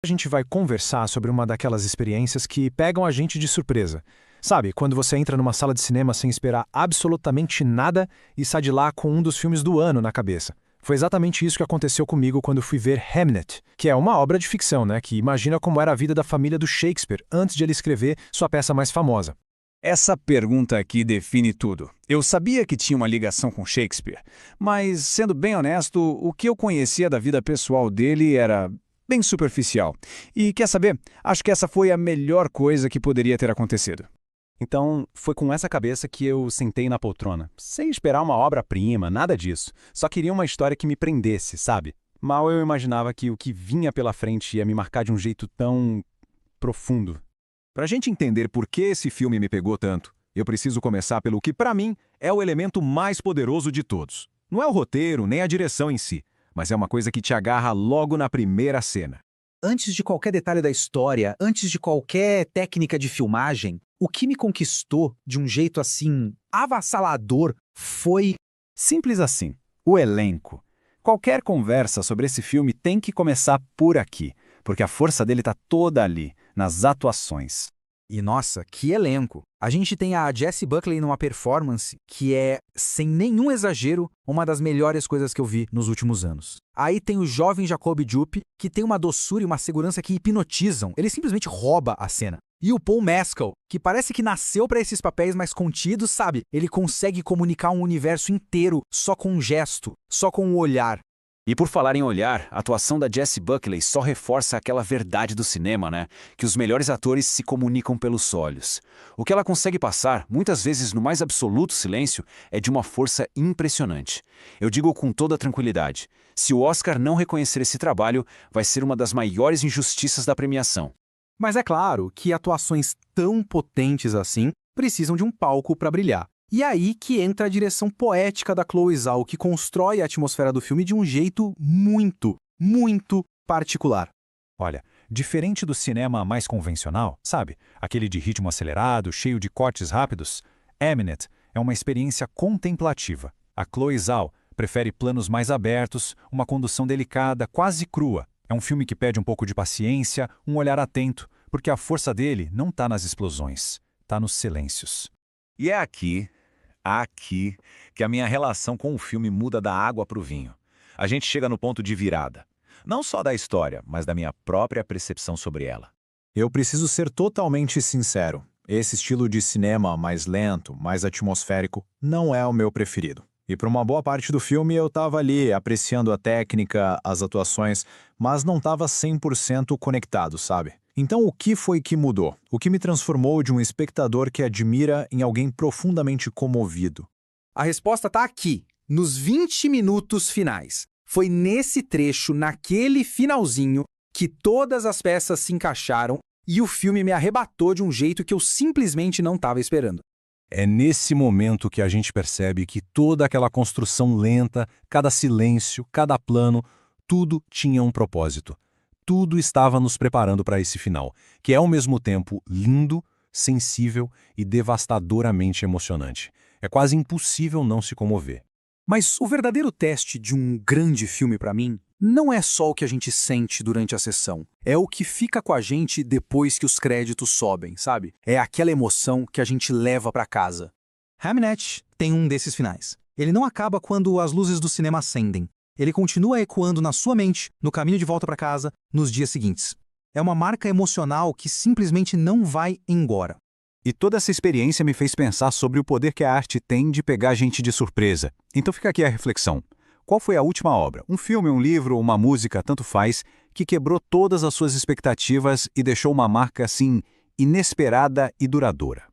A gente vai conversar sobre uma daquelas experiências que pegam a gente de surpresa. Sabe, quando você entra numa sala de cinema sem esperar absolutamente nada e sai de lá com um dos filmes do ano na cabeça. Foi exatamente isso que aconteceu comigo quando fui ver Hamnet, que é uma obra de ficção, né, que imagina como era a vida da família do Shakespeare antes de ele escrever sua peça mais famosa. Essa pergunta aqui define tudo. Eu sabia que tinha uma ligação com Shakespeare, mas, sendo bem honesto, o que eu conhecia da vida pessoal dele era bem superficial. E quer saber? Acho que essa foi a melhor coisa que poderia ter acontecido. Então, foi com essa cabeça que eu sentei na poltrona, sem esperar uma obra-prima, nada disso. Só queria uma história que me prendesse, sabe? Mal eu imaginava que o que vinha pela frente ia me marcar de um jeito tão profundo. Pra gente entender por que esse filme me pegou tanto, eu preciso começar pelo que, pra mim, é o elemento mais poderoso de todos. Não é o roteiro, nem a direção em si, mas é uma coisa que te agarra logo na primeira cena. Antes de qualquer detalhe da história, antes de qualquer técnica de filmagem, o que me conquistou de um jeito assim avassalador foi Simples assim. O elenco. Qualquer conversa sobre esse filme tem que começar por aqui, porque a força dele tá toda ali, nas atuações. E nossa, que elenco! A gente tem a Jessie Buckley numa performance que é, sem nenhum exagero, uma das melhores coisas que eu vi nos últimos anos. Aí tem o jovem Jacob Jupp, que tem uma doçura e uma segurança que hipnotizam. Ele simplesmente rouba a cena. E o Paul Mescal, que parece que nasceu para esses papéis mais contidos, sabe? Ele consegue comunicar um universo inteiro só com um gesto, só com um olhar. E por falar em olhar, a atuação da Jessie Buckley só reforça aquela verdade do cinema, né? Que os melhores atores se comunicam pelos olhos. O que ela consegue passar, muitas vezes no mais absoluto silêncio, é de uma força impressionante. Eu digo com toda tranquilidade, se o Oscar não reconhecer esse trabalho, vai ser uma das maiores injustiças da premiação. Mas é claro que atuações tão potentes assim precisam de um palco para brilhar. E aí que entra a direção poética da Chloe Zhao, que constrói a atmosfera do filme de um jeito muito, muito particular. Olha, diferente do cinema mais convencional, sabe? Aquele de ritmo acelerado, cheio de cortes rápidos, Hamnet é uma experiência contemplativa. A Chloe Zhao prefere planos mais abertos, uma condução delicada, quase crua. É um filme que pede um pouco de paciência, um olhar atento, porque a força dele não está nas explosões, está nos silêncios. E é aqui que a minha relação com o filme muda da água para o vinho. A gente chega no ponto de virada. Não só da história, mas da minha própria percepção sobre ela. Eu preciso ser totalmente sincero. Esse estilo de cinema mais lento, mais atmosférico, não é o meu preferido. E por uma boa parte do filme eu estava ali apreciando a técnica, as atuações, mas não estava 100% conectado, sabe? Então o que foi que mudou? O que me transformou de um espectador que admira em alguém profundamente comovido? A resposta está aqui, nos 20 minutos finais. Foi nesse trecho, naquele finalzinho, que todas as peças se encaixaram e o filme me arrebatou de um jeito que eu simplesmente não estava esperando. É nesse momento que a gente percebe que toda aquela construção lenta, cada silêncio, cada plano, tudo tinha um propósito. Tudo estava nos preparando para esse final, que é ao mesmo tempo lindo, sensível e devastadoramente emocionante. É quase impossível não se comover. Mas o verdadeiro teste de um grande filme para mim não é só o que a gente sente durante a sessão. É o que fica com a gente depois que os créditos sobem, sabe? É aquela emoção que a gente leva para casa. Hamnet tem um desses finais. Ele não acaba quando as luzes do cinema acendem. Ele continua ecoando na sua mente, no caminho de volta para casa, nos dias seguintes. É uma marca emocional que simplesmente não vai embora. E toda essa experiência me fez pensar sobre o poder que a arte tem de pegar a gente de surpresa. Então fica aqui a reflexão. Qual foi a última obra, um filme, um livro, uma música, tanto faz, que quebrou todas as suas expectativas e deixou uma marca assim inesperada e duradoura?